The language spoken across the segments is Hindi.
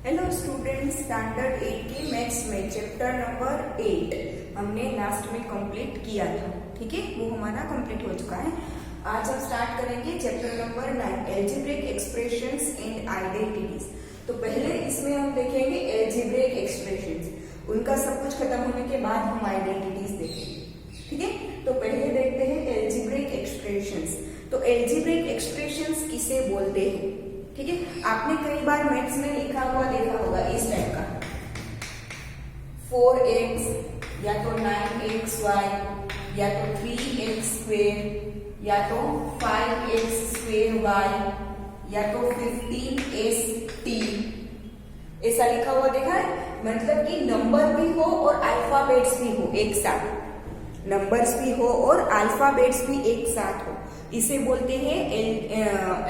हेलो स्टूडेंट, स्टैंडर्ड 8 की मैथ्स में चैप्टर नंबर 8 हमने लास्ट में कंप्लीट किया था। ठीक है, वो हमारा कंप्लीट हो चुका है। आज हम स्टार्ट करेंगे chapter number 9 algebraic expressions and identities. तो पहले इसमें हम देखेंगे एल्जेब्रिक एक्सप्रेशंस, उनका सब कुछ खत्म होने के बाद हम आइडेंटिटीज देखेंगे। ठीक है, तो पहले देखते हैं एल्जेब्रिक एक्सप्रेशंस। तो एल्जेब्रिक एक्सप्रेशंस किसे बोलते हैं? ठीक है, आपने कई बार मैथ्स में लिखा हुआ देखा होगा इस टाइप का 4x या तो 9xy या तो 3x स्क्वेयर या तो 5x स्क्वेयर y या तो 15st ऐसा लिखा हुआ देखा है। मतलब कि नंबर भी हो और अल्फाबेट्स भी हो एक साथ, नंबर्स भी हो और अल्फाबेट्स भी एक साथ हो, इसे बोलते हैं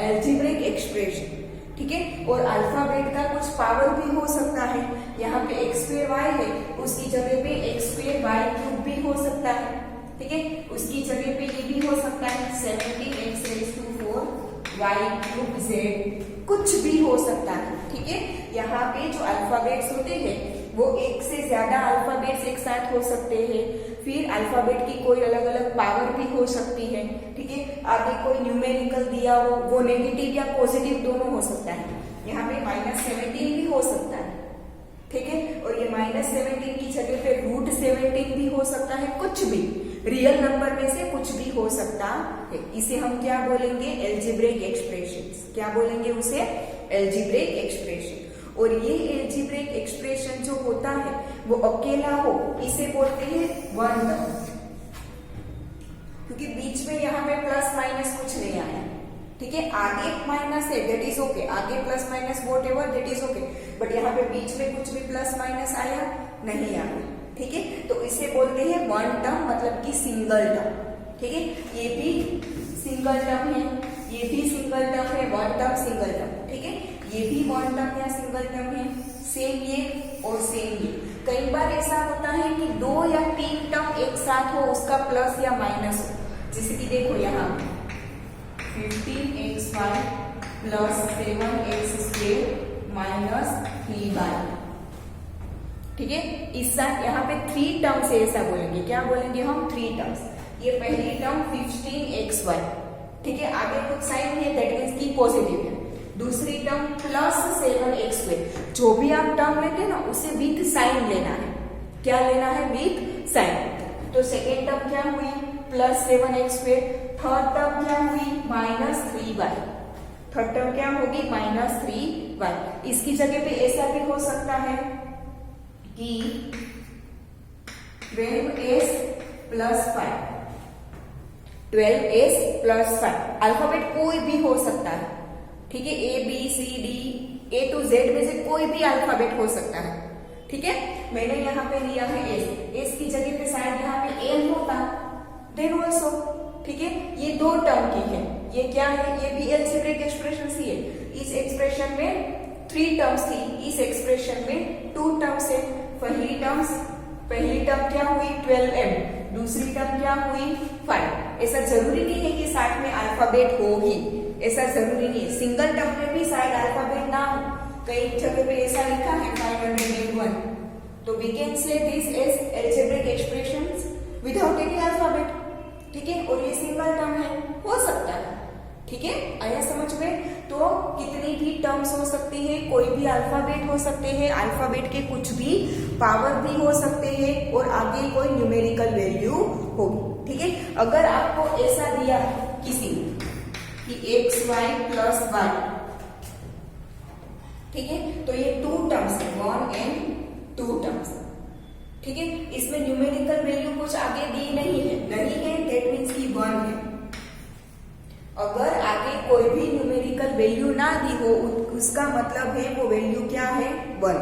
एल्जेब्रिक एक्सप्रेशन। ठीक है, और अल्फाबेट का कुछ पावर भी हो सकता है। यहाँ पे x स्क्वेयर y है, उसकी जगह पे x स्क्वेयर y क्यूब भी हो सकता है। ठीक है, उसकी जगह पे ये भी हो सकता है 17x raised to 4 y cube z, कुछ भी हो सकता है। ठीक है, यहाँ पे जो अल्फाबेट्स होते हैं वो एक से ज्यादा अल्फाबेट्स एक साथ हो सकते हैं। फिर अल्फाबेट की कोई अलग अलग पावर भी हो सकती है। ठीक है, आगे कोई न्यूमेरिकल दिया हो, वो नेगेटिव या पॉजिटिव दोनों हो सकता है। यहाँ पे -17 भी हो सकता है। ठीक है, और ये -17 की जगह पे √17 भी हो सकता है। कुछ भी रियल नंबर में से कुछ भी हो सकता है। इसे हम क्या बोलेंगे? Algebraic expressions. क्या बोलेंगे उसे? Algebraic expression. और ये एल्जेब्रिक एक्सप्रेशन जो होता है वो अकेला हो, इसे बोलते हैं वन टर्म, क्योंकि बीच में यहाँ पे प्लस माइनस कुछ नहीं आया। ठीक है, आगे माइनस है दैट इज ओके, आगे plus minus what ever that is okay, but यहाँ पे बीच में कुछ भी प्लस माइनस आया नहीं आया। ठीक है, तो इसे बोलते हैं वन टर्म, मतलब कि सिंगल टर्म। ठीक है, ये भी सिंगल टर्म है, ये भी सिंगल टर्म है, वन टर्म सिंगल टर्म। ठीक है, ये भी वन टर्म या सिंगल टर्म है, सेम ये और सेम ये। कई बार ऐसा होता है कि 2 या 3 टर्म एक साथ हो, उसका प्लस या माइनस हो। जैसे कि देखो यहाँ 15xy plus 7x square minus 3y। ठीक है, इस साथ यहाँ पे 3 टर्म से ऐसा बोलेंगे। क्या बोलेंगे हम? 3 टर्म्स। ये पहली टर्म 15xy, ठीक है, आगे कुछ साइन है दैट मीन्स की पॉजिटिव है। दूसरी टर्म प्लस 7x स्क्वेयर। जो भी आप टर्म लेते हैं ना उसे विथ साइन लेना है। क्या लेना है? With sign. तो सेकेंड टर्म क्या हुई? Plus 7x square. Third term क्या हुई? -3y। थर्ड टर्म क्या होगी? -3y। इसकी जगह पे ऐसा भी हो सकता है कि 12s plus 5, 12s plus 5। Alphabet कोई भी हो सकता है। ठीक है, ABCD A to Z में से कोई भी अल्फाबेट हो सकता है। ठीक है, मैंने यहाँ पे लिया है S की जगह पे शायद यहाँ पे L होता, देन ऑल्सो। ठीक है, ये 2 टर्म की है। ये क्या है? ये भी एल्जेब्रिक एक्सप्रेशन ही है। इस एक्सप्रेशन में 3 टर्म्स थी, इस एक्सप्रेशन में 2 टर्म्स है। पहली टर्म क्या हुई? 12m, दूसरी टर्म क्या हुई? 5। ऐसा जरूरी नहीं है कि साथ में अल्फाबेट हो ही, ऐसा जरूरी नहीं है। सिंगल टर्म में भी शायद अल्फाबेट ना हो, कई जगह पे ऐसा लिखा है 501। तो we can say this as algebraic expressions without any alphabet. ठीक है, और ये सिंगल टर्म है, हो सकता है। ठीक है, आया समझ में? तो कितनी भी टर्म्स हो सकती है, कोई भी अल्फाबेट हो सकते हैं, अल्फाबेट के कुछ भी पावर भी हो सकते हैं, और आगे कोई न्यूमेरिकल वैल्यू होगी। ठीक है, अगर आपको ऐसा दिया किसी कि xy प्लस 1, ठीक है, तो ये 2 टर्म्स है, 1 and 2 टर्म्स। ठीक है, इसमें न्यूमेरिकल वैल्यू कुछ आगे दी नहीं है, दैट मीन्स की 1 है। अगर आगे कोई भी न्यूमेरिकल वैल्यू ना दी हो, उसका मतलब है वो वैल्यू क्या है? 1।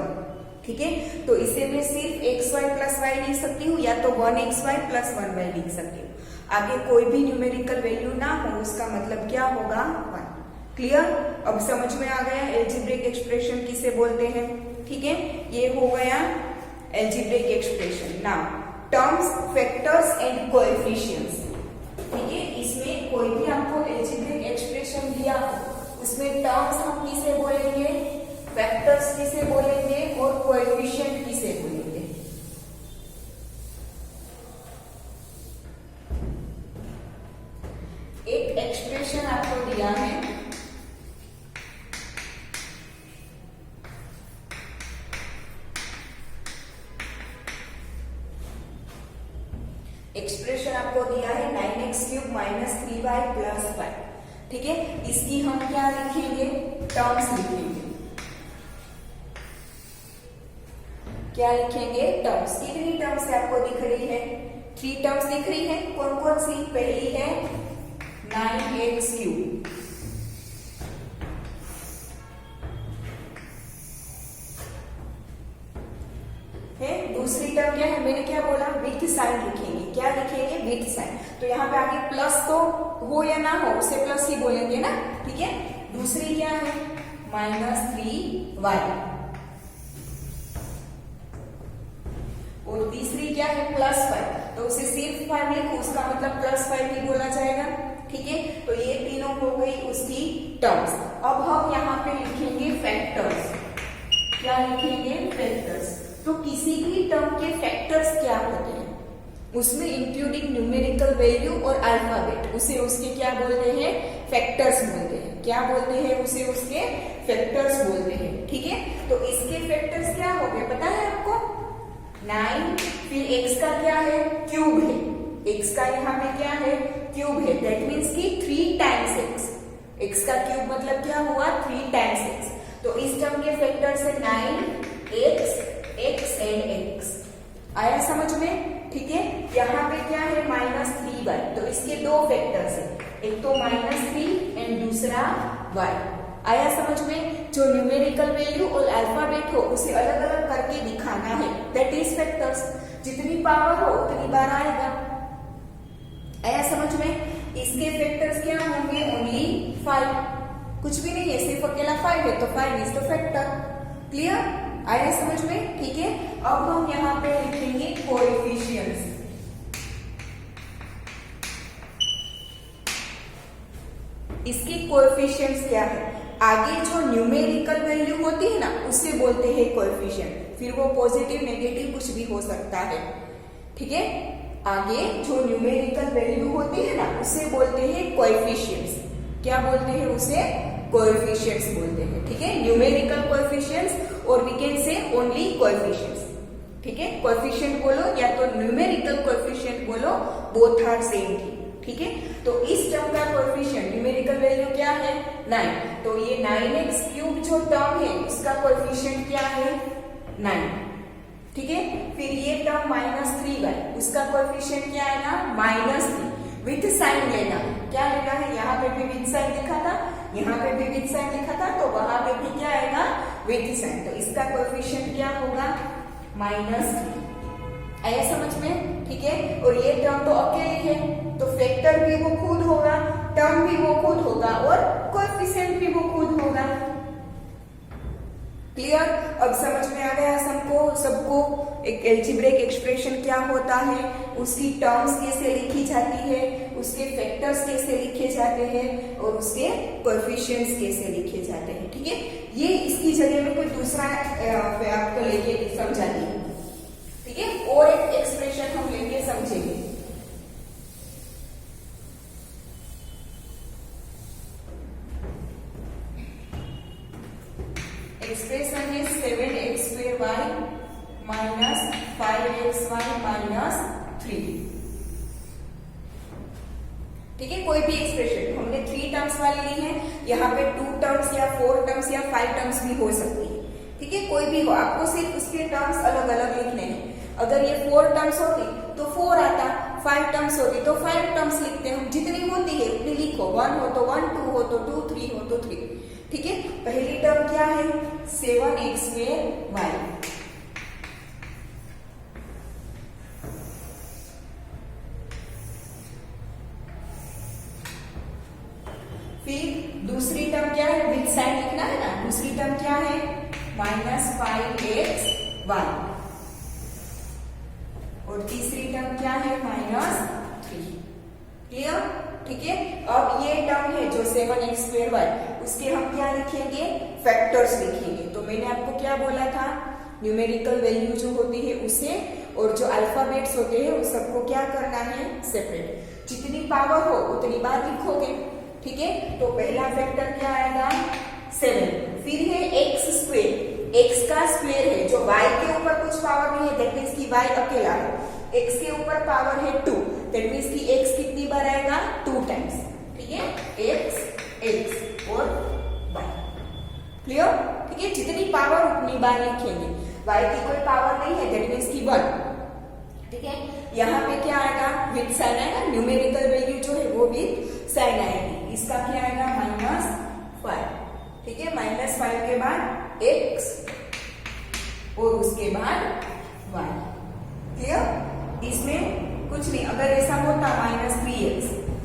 ठीक है, तो इसे मैं सिर्फ xy प्लस y लिख सकती हूँ, या तो 1xy प्लस 1y लिख सकती हूँ। आगे कोई भी न्यूमेरिकल वैल्यू ना हो, उसका मतलब क्या होगा? 1। क्लियर? अब समझ में आ गया एल्जेब्रिक एक्सप्रेशन किसे बोलते हैं। ठीक है, ये हो गया algebraic expression. Now terms, factors and coefficients. ठीक है, इसमें कोई भी आपको एल्जेब्रिक एक्सप्रेशन दिया हो, उसमें टर्म्स हम किसे बोलेंगे? फैक्टर्स किसे बोलेंगे और कोएफिशिएंट किसे बोलेंगे? एक एक्सप्रेशन आपको दिया है, एक्सप्रेशन आपको दिया है 9x³ माइनस 3y प्लस 5। ठीक है, इसकी हम क्या लिखेंगे? टर्म्स लिखेंगे। क्या लिखेंगे? टर्म्स। कितनी टर्म्स आपको दिख रही है? 3 टर्म्स दिख रही है। कौन कौन सी? पहली है 9x³ है। दूसरी टर्म क्या है? मैंने क्या बोला? विथ साइन लिखेंगे। क्या लिखेंगे? With sign. तो यहाँ पे आगे प्लस तो हो या ना हो, उसे प्लस ही बोलेंगे ना। ठीक है, दूसरी क्या है? -3y। और तीसरी क्या है? +5। तो उसे सिर्फ 5 लिखो, उसका मतलब +5 ही बोला जाएगा। ठीक है, तो ये तीनों हो गई उसकी टर्म्स। अब हम यहाँ पे लिखेंगे फैक्टर्स। क्या लिखेंगे? फैक्टर्स। तो किसी भी टर्म के फैक्टर्स क्या होते हैं? उसमें इंक्लूडिंग न्यूमेरिकल वैल्यू और अल्फाबेट, उसे उसके क्या बोलते हैं? फैक्टर्स बोलते हैं। क्या बोलते हैं? उसे उसके फैक्टर्स बोलते हैं। ठीक है, तो इसके फैक्टर्स क्या हो गए पता है आपको? 9, फिर x का क्या है? क्यूब है। x का यहाँ पे क्या है? क्यूब है। दैट मीन्स कि 3 टाइम्स x। x का क्यूब मतलब क्या हुआ? 3 टाइम्स x। तो इस टर्म के फैक्टर्स है 9x, x एंड x। आया समझ में? ठीक है, यहाँ पे क्या है? -3y। तो इसके 2 फैक्टर्स है, एक तो -3 एंड दूसरा y। आया समझ में? जो न्यूमेरिकल वैल्यू और अल्फाबेट हो उसे अलग अलग करके दिखाना है, दैट इज फैक्टर्स। जितनी पावर हो उतनी बार आएगा। आया समझ में? इसके फैक्टर्स क्या होंगे? ओनली 5। कुछ भी नहीं है, सिर्फ अकेला 5 है, तो 5 इज द फैक्टर। क्लियर? आया समझ में? ठीक है, अब हम यहाँ पे लिखेंगे कोएफिशिएंट्स। इसके कोएफिशिएंट्स क्या है? आगे जो न्यूमेरिकल वैल्यू होती है ना, उसे बोलते हैं कोएफिशिएंट। फिर वो पॉजिटिव नेगेटिव कुछ भी हो सकता है। ठीक है, आगे जो न्यूमेरिकल वैल्यू होती है ना, उसे बोलते हैं कोएफिशिएंट्स। क्या बोलते हैं? उसे कोएफिशिएंट्स बोलते हैं। ठीक है, न्यूमेरिकल कोएफिशिएंट्स और we can say only coefficients. ठीक है, कोएफिशिएंट बोलो या तो न्यूमेरिकल कोएफिशिएंट बोलो, बोथ आर सेम थिंग। ठीक है, तो इस टर्म का कोएफिशिएंट न्यूमेरिकल वैल्यू क्या है? 9। तो ये 9x³ जो टर्म है उसका कोएफिशिएंट क्या है? 9। ठीक है, फिर ये टर्म -3y, उसका कोएफिशिएंट क्या आएगा? -3। विथ साइन लेना। क्या लेना है? यहाँ पे भी विथ साइन लिखा था, यहाँ पे भी विथ साइन लिखा था, तो वहां पे भी क्या आएगा? With sign. तो इसका कोएफिशिएंट क्या होगा? -3। आया समझ में? ठीक है, और ये टर्म तो अकेली है, तो फैक्टर भी वो खुद होगा, टर्म भी वो खुद होगा और कोएफिशिएंट भी वो खुद होगा। क्लियर? अब समझ में आ गया सबको एक एल्जेब्रिक एक्सप्रेशन क्या होता है, उसकी टर्म्स कैसे लिखी जाती है, उसके फैक्टर्स कैसे लिखे जाते हैं और उसके कोएफिशिएंट्स कैसे लिखे जाते हैं। ठीक है, ये इसकी जगह में कोई दूसरा आपको लेके समझाएंगे। ठीक है, और एक एक्सप्रेशन हम लेके समझेंगे। एक्सप्रेशन है 7x² माइनस 5xy माइनस 3। ठीक है, कोई भी एक्सप्रेशन हमने 3 टर्म्स वाली ली है, यहाँ पे 2 टर्म्स या 4 टर्म्स या 5 टर्म्स भी हो सकती है। ठीक है, कोई भी हो, आपको सिर्फ उसके टर्म्स अलग अलग लिखने हैं। अगर ये 4 टर्म्स होती तो 4 आता, 5 टर्म्स होती तो 5 टर्म्स लिखते हम। जितनी होती है उतनी लिखो, 1 हो तो 1, 2 हो तो 2, 3 हो तो 3। ठीक है, पहली टर्म क्या है? 7x²y। फिर दूसरी टर्म क्या है? विथ साइन लिखना है ना। दूसरी टर्म क्या है? -5xy। और तीसरी टर्म क्या है? -3। क्लियर? ठीक है, अब ये टर्म है जो 7x² उसके हम क्या लिखेंगे? फैक्टर्स लिखेंगे। तो मैंने आपको क्या बोला था, न्यूमेरिकल वैल्यू जो होती है उसे और जो अल्फाबेट्स होते हैं उस सबको क्या करना है, सेपरेट। जितनी पावर हो उतनी बार लिखोगे, ठीक है। तो पहला फैक्टर क्या आएगा, 7। फिर है एक्स स्क्वेयर, एक्स का स्क्वेयर है, जो y के ऊपर कुछ पावर नहीं है, दैट मीन्स कि y अकेला है। x के ऊपर पावर है 2, दैट मीन्स कि x कितनी बार आएगा, 2 टाइम्स, ठीक है। x और y, क्लियर, ठीक है। जितनी पावर उतनी बार लिखेंगे, y की कोई पावर नहीं है, दैट मीन्स कि 1, ठीक है। यहाँ पे क्या आएगा, विद साइन आएगा, न्यूमेरिकल वैल्यू जो है वो विद साइन आएगी। इसका क्या आएगा, -5, ठीक है। -5 के बाद x और उसके बाद y, क्लियर। इसमें कुछ नहीं, अगर ऐसा होता -3x,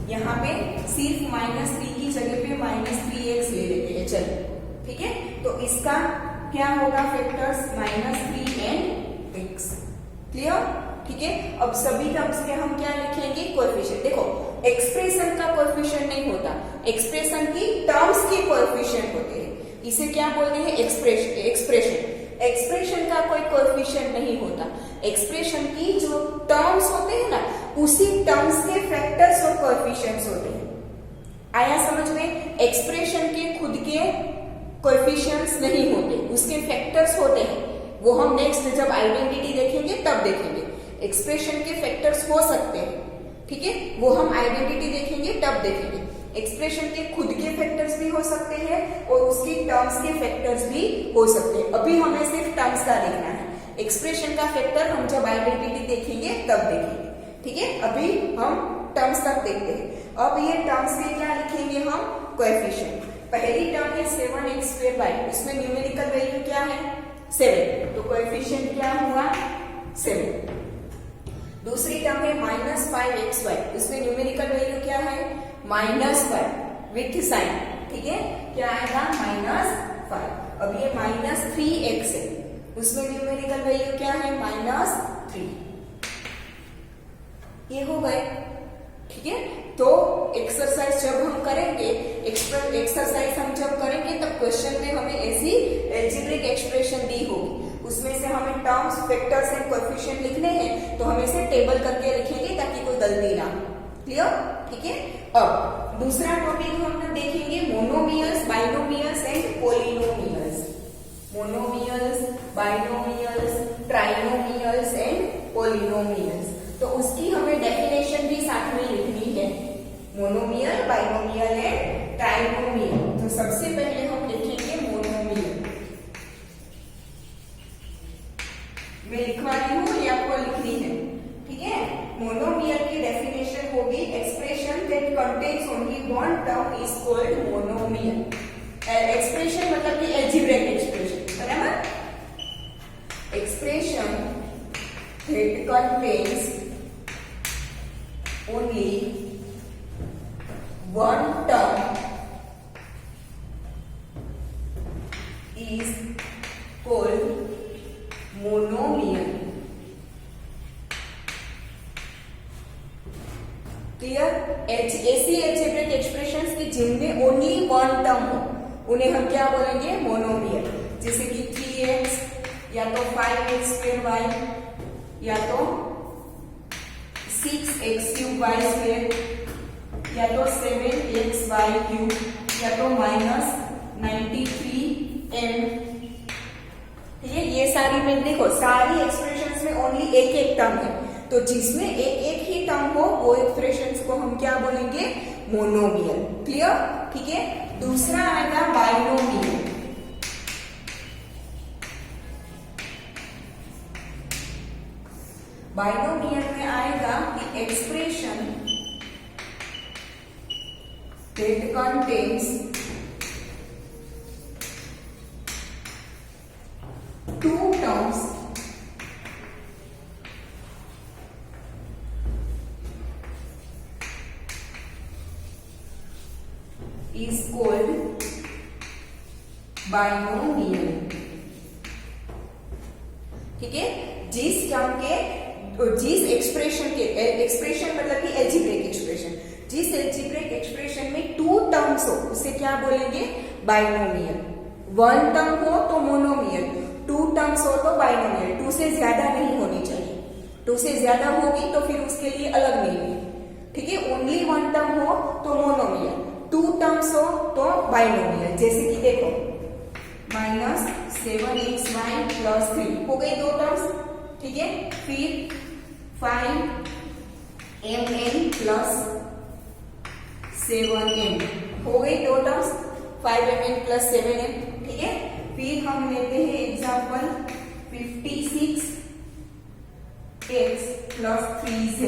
यहाँ पे सिर्फ -3 की जगह पे -3x ले लेते हैं, चलो, ठीक है। तो इसका क्या होगा फैक्टर्स, -3 and x, क्लियर, ठीक है। अब सभी टर्म्स के हम क्या लिखेंगे, कोएफिशिएंट। देखो एक्सप्रेशन का कोएफिशिएंट नहीं होता, एक्सप्रेशन की टर्म्स के कोएफिशिएंट होते हैं, इसे क्या बोलते हैं, एक्सप्रेशन। एक्सप्रेशन का कोई कोएफिशिएंट नहीं होता, एक्सप्रेशन की जो टर्म्स होते हैं ना, उसी टर्म्स के फैक्टर्स और कोएफिशिएंट्स होते हैं। आया समझ में, एक्सप्रेशन के खुद के कोएफिशिएंट्स नहीं होते, उसके फैक्टर्स होते हैं, वो हम नेक्स्ट जब आइडेंटिटी देखेंगे तब देखेंगे। एक्सप्रेशन के फैक्टर्स हो सकते हैं, ठीक है, वो हम आइडेंटिटी देखेंगे तब देखेंगे। एक्सप्रेशन के खुद के फैक्टर्स भी हो सकते हैं और उसकी टर्म्स के फैक्टर्स भी हो सकते हैं। अभी हमें सिर्फ टर्म्स का देखना है, एक्सप्रेशन का फैक्टर हम जब आइडेंटिटी देखेंगे तब देखेंगे, ठीक है। अभी हम टर्म्स तक देखते हैं। अब ये टर्म्स के क्या लिखेंगे हम, कोएफिशिएंट। पहली टर्म है 7x², उसमें न्यूमेरिकल वैल्यू क्या है, 7, तो कोएफिशिएंट क्या हुआ, 7। दूसरी टर्म है -5xy, उसमें न्यूमेरिकल वैल्यू क्या है, -5 विथ साइन, ठीक है, क्या आएगा, -5। अब ये -3x है, उसमें न्यूमेरिकल वैल्यू क्या है, -3, ये हो गए, ठीक है। तो एक्सरसाइज जब हम करेंगे, एक्सरसाइज हम जब करेंगे तब क्वेश्चन में हमें ऐसी एल्जेब्रिक एक्सप्रेशन दी होगी, उसमें से हमें टर्म्स, फैक्टर्स एंड कोएफिशिएंट लिखने हैं, तो हम इसे टेबल करके लिखेंगे ताकि कोई गलती ना हो, क्लियर, ठीक है। अब दूसरा टॉपिक हम देखेंगे monomials, binomials and polynomials. Monomials, binomials, trinomials and polynomials, तो उसकी हमें डेफिनेशन भी साथ में लिखनी है, मोनोमियल, बाइनोमियल एंड ट्राइनोमियल। तो सबसे पहले हम लिखेंगे मोनोमियल, मैं लिखवाती हूँ, ये आपको लिखनी है, ठीक है। मोनोमियल की डेफिनेशन होगी, expression that contains only one term is called monomial. Expression मतलब कि एल्जेब्रिक एक्सप्रेशन, बराबर। Expression that contains only one term is called monomial, clear. ऐसी एल्जेब्रिक एक्सप्रेशंस की जिनमें ओनली वन टर्म हो उन्हें हम क्या बोलेंगे, मोनोमियल। जैसे कि 3x या तो 5x²y या तो 6x³ या तो 7xy³ या तो -93m, ठीक है। ये सारी में देखो, सारी एक्सप्रेशंस में ओनली एक एक टर्म है, तो जिसमें एक एक ही टर्म हो वो एक्सप्रेशंस को हम क्या बोलेंगे, मोनोमियल, क्लियर, ठीक है। दूसरा आएगा बाइनोमियल। बाइनोमियल में आएगा कि expression that contains two terms is called binomial, ठीक है। जिस टर्म के, जिस एक्सप्रेशन मतलब कि एल्जेब्रिक एक्सप्रेशन, जिस एल्जेब्रिक एक्सप्रेशन में टू टर्म्स हो उसे क्या बोलेंगे, बाइनोमियल। 1 टर्म हो तो मोनोमियल, 2 टर्म्स हो तो बाइनोमियल, 2 से ज्यादा नहीं होनी चाहिए, 2 से ज्यादा होगी तो फिर उसके लिए अलग नेम है, ठीक है। ओनली 1 टर्म हो तो मोनोमियल, 2 टर्म्स हो तो बाइनोमियल। जैसे कि देखो -7xy प्लस 3 हो गई 2 टर्म्स, ठीक है। फिर 5mn प्लस 7n हो गई 2 टर्म्स, 5mn प्लस 7n, ठीक है। फिर हम लेते हैं एग्जाम्पल 56x प्लस 3z,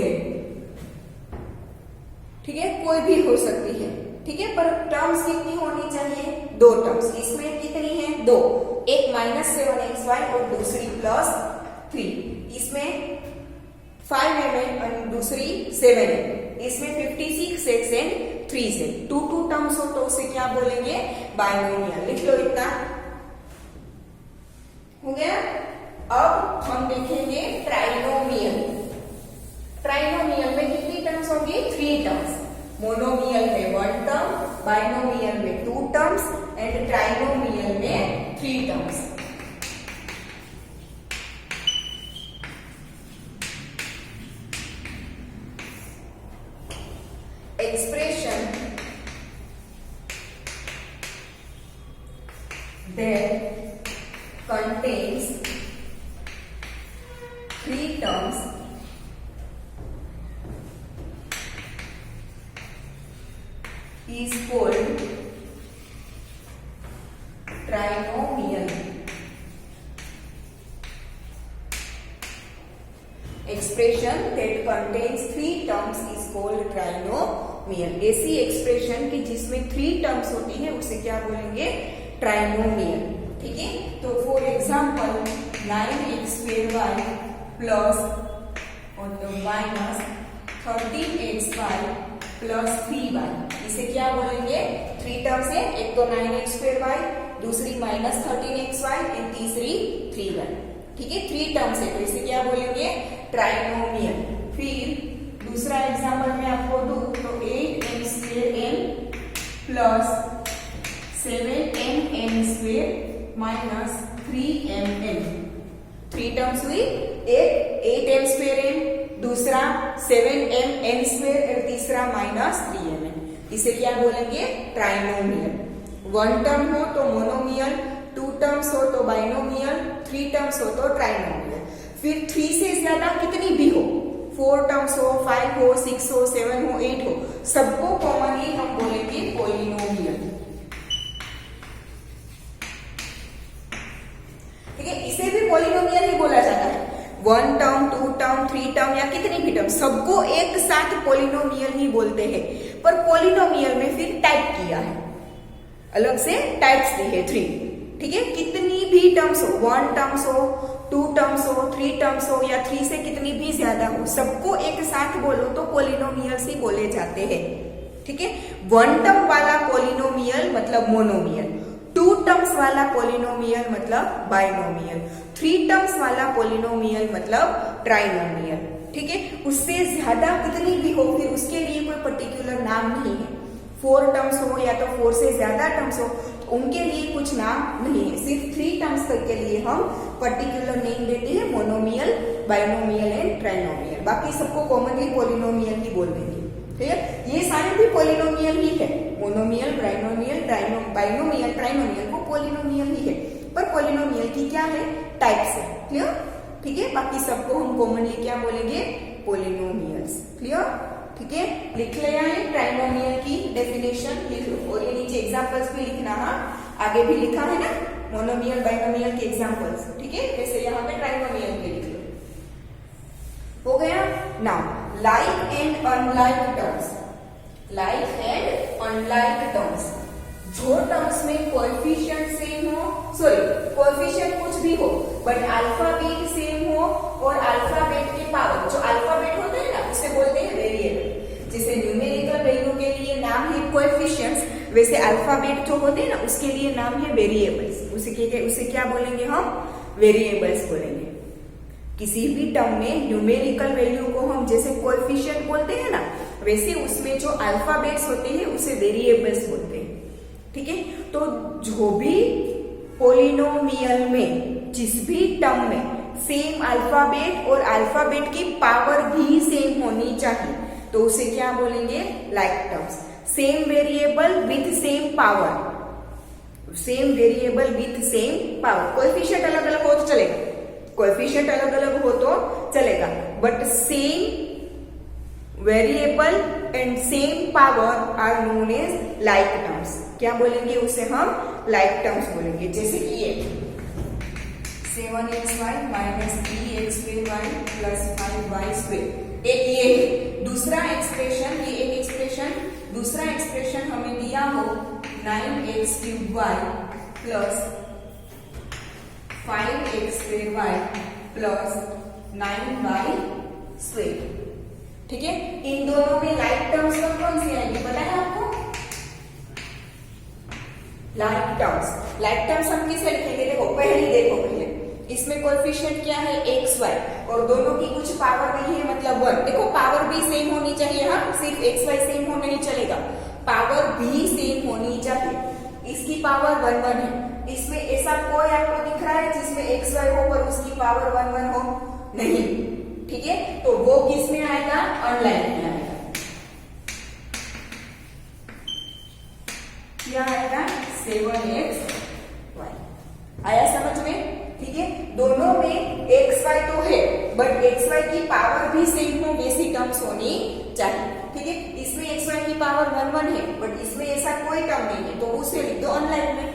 ठीक है। कोई भी हो सकती है, ठीक है, पर टर्म्स कितनी होनी चाहिए? 2 टर्म्स। इसमें कितनी है? 2, एक -7xy और दूसरी +3। इसमें 5mn और दूसरी 7n। इसमें 56x एंड 3z। 2 टर्म्स हो तो उसे क्या बोलेंगे? बाइनोमियल। लिख लो इतना, हो गया। अब हम देखेंगे ट्राइनोमियल। ट्राइनोमियल में कितनी टर्म्स होंगी? 3 टर्म्स। मोनोमियल में 1 टर्म, बाइनोमियल में 2 टर्म्स एंड ट्राइनोमियल में 3 terms. Expression that contains 3 terms is called trinomial. Expression that contains 3 terms is called trinomial. ऐसी एक्सप्रेशन की जिसमें 3 टर्म्स होती है उसे क्या बोलेंगे? ट्राइनोमियल, ठीक है। तो फॉर एग्जाम्पल 9x² प्लस और माइनस 13xy प्लस 3y, इसे क्या बोलेंगे? 3 टर्म्स है, एक तो 9x², दूसरी -13xy और तीसरी 3y, ठीक है। 3 टर्म्स है तो इसे क्या बोलेंगे? ट्राइनोमियल। फिर दूसरा एग्जाम्पल मैं आपको दूं तो 8m² plus 7mn² minus 3mn, 3 terms हुई। एक 8m², दूसरा 7mn² और तीसरा -3mn, इसे क्या बोलेंगे? ट्राइनोमियल। 1 टर्म हो तो मोनोमियल, 2 टर्म्स हो तो बाइनोमियल, 3 टर्म्स हो तो ट्राइनोमियल। फिर 3 से ज्यादा कितनी भी हो, 4 टर्म्स हो, 5 हो, 6 हो, 7 हो, 8 हो, सबको कॉमनली हम बोलेंगे पॉलिनोमियल, ठीक है। इसे भी पॉलिनोमियल ही बोला जाता है। 1 टर्म, 2 टर्म, 3 टर्म या कितनी भी टर्म, सबको एक साथ पॉलिनोमियल ही बोलते हैं। पर पॉलिनोमियल में फिर टाइप किया है, अलग से टाइप्स दी है 3, ठीक है। कितनी भी टर्म्स हो, 1 टर्म्स हो, 2 टर्म्स हो, 3 टर्म्स हो या 3 से कितनी भी ज्यादा हो, सबको एक साथ बोलो तो पॉलिनोमियल्स ही बोले जाते हैं, ठीक है। 1 टर्म वाला पॉलिनोमियल मतलब मोनोमियल, 2 टर्म्स वाला पॉलिनोमियल मतलब बाइनोमियल, 3 टर्म्स वाला पॉलिनोमियल मतलब ट्राइनोमियल, ठीक है। उससे ज्यादा कितनी भी हो फिर उसके लिए कोई पर्टिकुलर नाम नहीं है। 4 टर्म्स हो या तो 4 से ज्यादा टर्म्स हो उनके लिए कुछ नाम नहीं है। सिर्फ 3 टर्म्स तक के लिए हम पर्टिकुलर नेम देते हैं, मोनोमियल, बाइनोमियल एंड ट्राइनोमियल। बाकी सबको कॉमनली पॉलिनोमियल ही बोल देंगे, ठीक है। ये सारे भी पॉलिनोमियल ही है, मोनोमियल, बाइनोमियल, बाइनोमियल, ट्राइनोमियल वो पॉलिनोमियल ही है। पर पॉलिनोमियल की क्या है? टाइप्स है, क्लियर, ठीक है। बाकी सबको हम कॉमनली क्या बोलेंगे? पॉलिनोमियल्स, क्लियर, ठीक है। लिख लिया है ट्राइनोमियल की डेफिनेशन, लिख लो। और ये नीचे एग्जांपल्स भी लिखना, हाँ आगे भी लिखा है ना मोनोमियल बाइनोमियल के एग्जांपल्स, ठीक है। वैसे यहाँ पे ट्राइनोमियल के लिख लो, हो गया। Now like and unlike terms, like and unlike terms, जो टर्म्स में कोएफिशिएंट सेम हो, सॉरी कोएफिशिएंट कुछ भी हो बट अल्फाबेट सेम हो और अल्फाबेट के पावर, जो अल्फाबेट होते हैं ना उसे बोलते हैं वेरिएबल। जैसे न्यूमेरिकल वैल्यू के लिए नाम है कोएफिशिएंट्स, वैसे अल्फाबेट जो होते हैं ना उसके लिए नाम है वेरिएबल्स। उसे क्या बोलेंगे हम? वेरिएबल्स बोलेंगे। किसी भी टर्म में न्यूमेरिकल वैल्यू को हम जैसे कोएफिशिएंट बोलते हैं ना, वैसे उसमें जो अल्फाबेट्स होते हैं उसे वेरिएबल्स बोलते हैं, ठीक है। तो जो भी पोलिनोमियल में जिस भी टर्म में सेम अल्फाबेट और अल्फाबेट की पावर भी सेम होनी चाहिए तो उसे क्या बोलेंगे, like terms. Same variable with same power, same variable with same power. Coefficient अलग अलग हो तो चलेगा, कोएफिशिएंट अलग अलग हो तो चलेगा, but same variable and same power are known as like terms. क्या बोलेंगे उसे हम, लाइक टर्म्स बोलेंगे। जैसे कि ये 7xy minus 3x2y plus 5y2, एक ये दूसरा एक्सप्रेशन, ये एक एक्सप्रेशन, दूसरा एक्सप्रेशन हमें दिया हो 9x3y plus 5x2y plus 9y2। ठीक है, इन दोनों में लाइक टर्म्स कौन सी आएगी पता है आपको, लाइक टर्म्स। लाइक टर्म्स हम किसे लिखेंगे, देखो पहले देखो, पहले इसमें कोएफिशिएंट क्या है xy और दोनों की कुछ पावर नहीं है मतलब 1। देखो पावर भी सेम होनी चाहिए, हाँ सिर्फ xy सेम होना नहीं चलेगा, पावर भी सेम होनी चाहिए। इसकी पावर 1 1 है, इसमें ऐसा कोई आपको दिख रहा है जिसमें xy हो पर उसकी पावर 1 1 हो, नहीं। ठीक है, तो वो किस में आएगा, ऑनलाइन में आएगा। क्या आएगा, 7xy। आया समझ में। ठीक है, दोनों में xy तो है बट xy की पावर भी सेम हो वैसी टर्म्स होनी चाहिए। ठीक है, इसमें xy की पावर 1 1 है बट इसमें ऐसा कोई टर्म नहीं है तो उसे लिख दो ऑनलाइन में।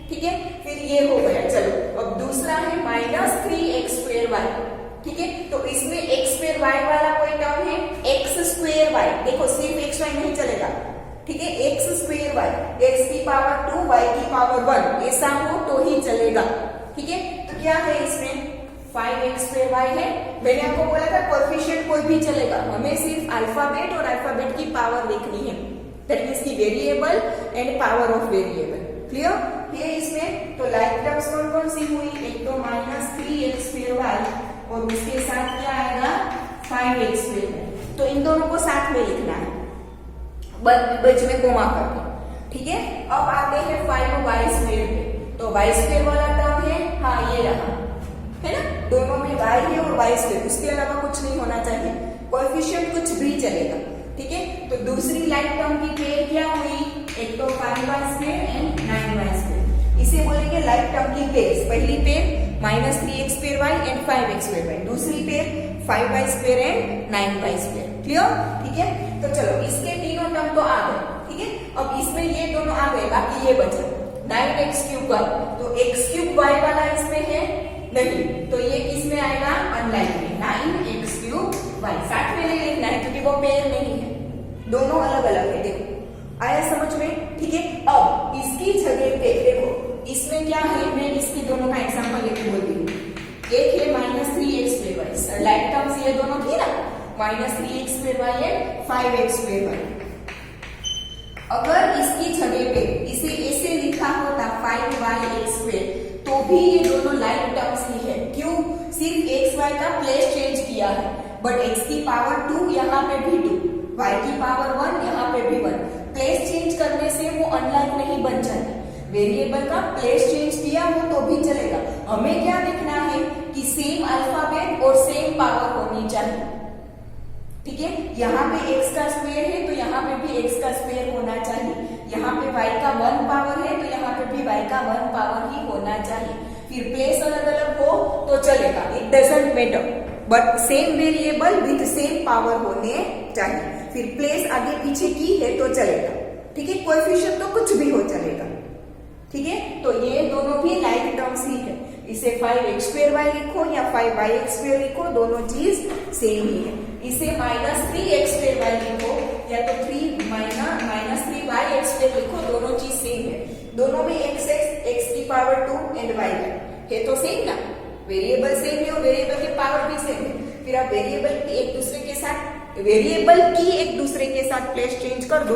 ठीक है, फिर ये हो गया। चलो अब दूसरा है माइनस 3x2y। ठीक है, तो इसमें x2y वाला कोई टर्म है, x2y। देखो सिर्फ xy नहीं चलेगा। ठीक है, x2y, x की पावर 2 y की पावर 1 ऐसा हो तो ही चलेगा। ठीक है, तो क्या है इसमें 5x2y है। मैंने आपको बोला था कोएफिशिएंट कोई भी चलेगा, हमें सिर्फ अल्फाबेट और अल्फाबेट की पावर देखनी है, दैट मींस की variable and power of variable. Clear है इसमें। तो लाइक टर्म्स कौन कौन सी हुई, एक तो माइनस 3x2y और उसके साथ क्या आएगा 5x2y। तो इन दोनों को साथ में लिखना है बीच में कोमा करके। ठीक है, अब आते हैं 5y2 पे। तो y2 वाला टर्म है, हाँ ये रहा, है ना, दोनों में y है और y2, उसके अलावा कुछ नहीं होना चाहिए, कोएफिशिएंट कुछ भी चलेगा। ठीक है, तो दूसरी लाइक टर्म की पेयर क्या हुई, एक तो 5y2 एंड 9y2। इसे बोलेंगे लाइक टर्म की पेयर। पहली pair minus 3x2y and 5x2y, दूसरी pair 5y2 and 9y2। Clear. ठीक है, तो चलो इसके तीनों टर्म तो आ गए। ठीक है, अब इसमें ये दोनों आ गए, बाकी ये बचा 9x3y। तो x3y वाला इसमें है नहीं, तो ये किस में आएगा, ऑनलाइन में 9x3y। साथ में नहीं लिखना है क्योंकि वो पेयर नहीं है, दोनों अलग अलग है। देखो आया समझ में। ठीक है, अब इसकी जगह पे देखो इसमें क्या है, मैं इसकी दोनों का एग्जांपल लेके बोल रही। एक है माइनस 3x2y, लाइक टर्म्स ये दोनों थी ना, माइनस 3x2y एंड 5x2y। अगर इसकी जगह पे इसे ऐसे लिखा होता 5y(x2) तो भी ये दोनों लाइक टर्म्स ही है। क्यों, सिर्फ xy का प्लेस चेंज किया है, बट x की पावर 2 यहाँ पे भी 2, y की पावर 1 यहाँ पे भी 1। प्लेस चेंज करने से वो अनलाइक नहीं बन जाते, वेरिएबल का प्लेस चेंज किया हो तो भी चलेगा। हमें क्या देखना है कि सेम अल्फाबेट और सेम पावर होनी चाहिए। ठीक है, यहाँ पे x का स्क्वायर है तो यहाँ पे भी x का स्क्वायर होना चाहिए, यहाँ पे y का 1 पावर है तो यहाँ पे भी y का 1 पावर ही होना चाहिए। फिर प्लेस अलग अलग हो तो चलेगा, it doesn't matter, but same variable with same power होने चाहिए। फिर प्लेस आगे पीछे की है तो चलेगा। ठीक है, कोएफिशिएंट तो कुछ भी हो चलेगा। ठीक है, तो ये दोनों भी लाइक टर्म्स ही है। इसे 5x2y लिखो या 5y(x2) लिखो, दोनों चीज सेम ही है। इसे माइनस 3x2y लिखो या तो 3-3y(x2) लिखो, दोनों चीज सेम है। दोनों में x की पावर 2 एंड y है तो सेम ना, वेरिएबल सेम है और वेरिएबल की पावर भी सेम है। फिर आप वेरिएबल की एक दूसरे के साथ प्लेस चेंज कर दो,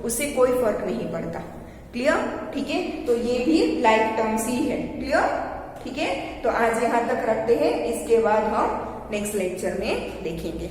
उससे कोई फर्क नहीं पड़ता। क्लियर। ठीक है, तो ये भी लाइक टर्म्स ही है। क्लियर। ठीक है, तो आज यहाँ तक रखते हैं, इसके बाद हम नेक्स्ट लेक्चर में देखेंगे।